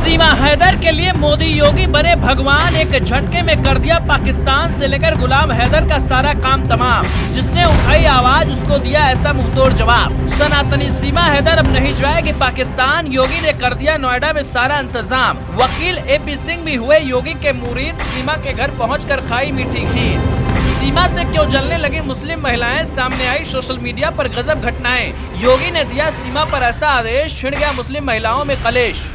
सीमा हैदर के लिए मोदी योगी बने भगवान, एक झटके में कर दिया पाकिस्तान से लेकर गुलाम हैदर का सारा काम तमाम। जिसने उठाई आवाज उसको दिया ऐसा मुंहतोड़ जवाब। सनातनी सीमा हैदर अब नहीं जाएगी पाकिस्तान, योगी ने कर दिया नोएडा में सारा इंतजाम। वकील AP सिंह भी हुए योगी के मुरीद, सीमा के घर पहुंचकर खाई मीठी खीर। सीमा से क्यों जलने लगी मुस्लिम महिलाएं, सामने आई सोशल मीडिया पर गजब घटनाएं। योगी ने दिया सीमा पर ऐसा आदेश, छिड़ गया मुस्लिम महिलाओं में कलेश।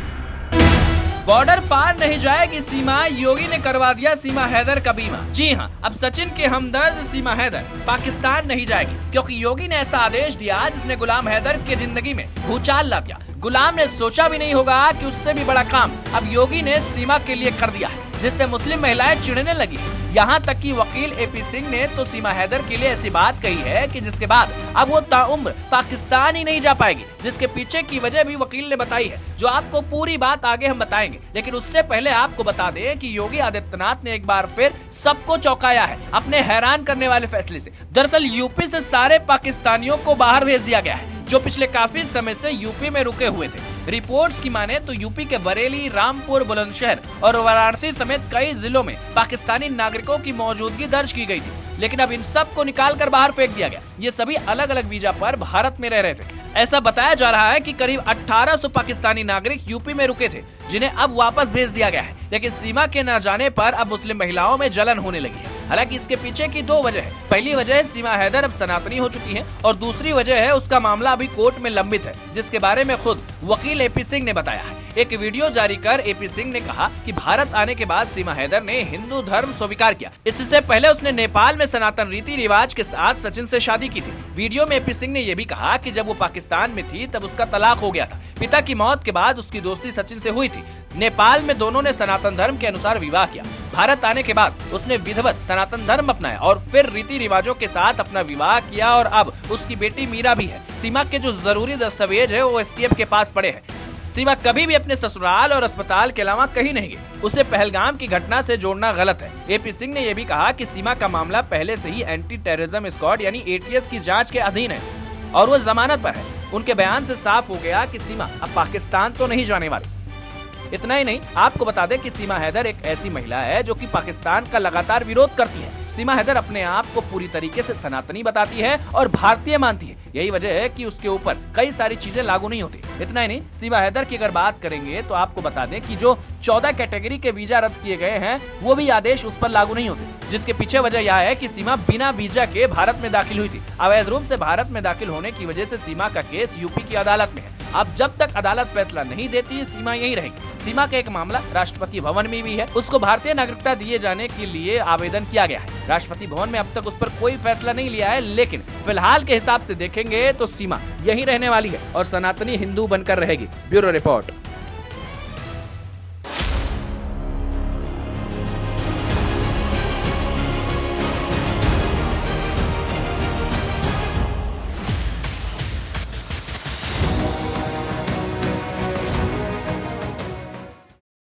बॉर्डर पार नहीं जाएगी सीमा, योगी ने करवा दिया सीमा हैदर का बीमा। जी हां, अब सचिन के हमदर्द सीमा हैदर पाकिस्तान नहीं जाएगी, क्योंकि योगी ने ऐसा आदेश दिया जिसने गुलाम हैदर की जिंदगी में भूचाल ला दिया। गुलाम ने सोचा भी नहीं होगा कि उससे भी बड़ा काम अब योगी ने सीमा के लिए कर दिया है, जिससे मुस्लिम महिलाएं चिढ़ने लगी। यहाँ तक कि वकील AP सिंह ने तो सीमा हैदर के लिए ऐसी बात कही है कि जिसके बाद अब वो ताउम्र पाकिस्तान ही नहीं जा पाएगी, जिसके पीछे की वजह भी वकील ने बताई है, जो आपको पूरी बात आगे हम बताएंगे। लेकिन उससे पहले आपको बता दें कि योगी आदित्यनाथ ने एक बार फिर सबको चौंकाया है अपने हैरान करने वाले फैसले से। दरअसल यूपी से सारे पाकिस्तानियों को बाहर भेज दिया गया है, जो पिछले काफी समय से यूपी में रुके हुए थे। रिपोर्ट्स की माने तो यूपी के बरेली, रामपुर, बुलंदशहर और वाराणसी समेत कई जिलों में पाकिस्तानी नागरिकों की मौजूदगी दर्ज की गई थी। लेकिन अब इन सब को निकाल कर बाहर फेंक दिया गया। ये सभी अलग अलग वीजा पर भारत में रह रहे थे। ऐसा बताया जा रहा है कि करीब 1800 पाकिस्तानी नागरिक यूपी में रुके थे, जिन्हें अब वापस भेज दिया गया है। लेकिन सीमा के न जाने पर अब मुस्लिम महिलाओं में जलन होने लगी है। हालांकि इसके पीछे की दो वजह है। पहली वजह है सीमा हैदर अब सनातनी हो चुकी है, और दूसरी वजह है उसका मामला अभी कोर्ट में लंबित है, जिसके बारे में खुद वकील AP सिंह ने बताया है। एक वीडियो जारी कर AP सिंह ने कहा कि भारत आने के बाद सीमा हैदर ने हिंदू धर्म स्वीकार किया। इससे पहले उसने नेपाल में सनातन रीति रिवाज के साथ सचिन से शादी की थी। वीडियो में AP सिंह ने यह भी कहा कि जब वो पाकिस्तान में थी तब उसका तलाक हो गया था। पिता की मौत के बाद उसकी दोस्ती सचिन से हुई थी। नेपाल में दोनों ने सनातन धर्म के अनुसार विवाह किया। भारत आने के बाद उसने विधिवत सनातन धर्म अपनाया और फिर रीति रिवाजों के साथ अपना विवाह किया, और अब उसकी बेटी मीरा भी है। सीमा के जो जरूरी दस्तावेज है वो STF के पास पड़े हैं। सीमा कभी भी अपने ससुराल और अस्पताल के अलावा कहीं नहीं गई। उसे पहलगाम की घटना से जोड़ना गलत है। AP सिंह ने यह भी कहा कि सीमा का मामला पहले से ही एंटी टेररिज्म स्क्वाड यानी ATS की जांच के अधीन है और वो जमानत पर है। उनके बयान से साफ हो गया कि सीमा अब पाकिस्तान तो नहीं जाने वाली। इतना ही नहीं, आपको बता दें कि सीमा हैदर एक ऐसी महिला है जो कि पाकिस्तान का लगातार विरोध करती है। सीमा हैदर अपने आप को पूरी तरीके से सनातनी बताती है और भारतीय मानती है। यही वजह है कि उसके ऊपर कई सारी चीजें लागू नहीं होती। इतना ही नहीं, सीमा हैदर की अगर बात करेंगे तो आपको बता दें कि जो 14 कैटेगरी के वीजा रद्द किए गए हैं वो भी आदेश उस पर लागू नहीं होते, जिसके पीछे वजह यह है कि सीमा बिना वीजा के भारत में दाखिल हुई थी। अवैध रूप से भारत में दाखिल होने की वजह से सीमा का केस यूपी की अदालत में है। अब जब तक अदालत फैसला नहीं देती, सीमा यहीं रहेगी। सीमा का एक मामला राष्ट्रपति भवन में भी है। उसको भारतीय नागरिकता दिए जाने के लिए आवेदन किया गया है। राष्ट्रपति भवन में अब तक उस पर कोई फैसला नहीं लिया है, लेकिन फिलहाल के हिसाब से देखेंगे तो सीमा यहीं रहने वाली है और सनातनी हिंदू बनकर रहेगी। Bureau report.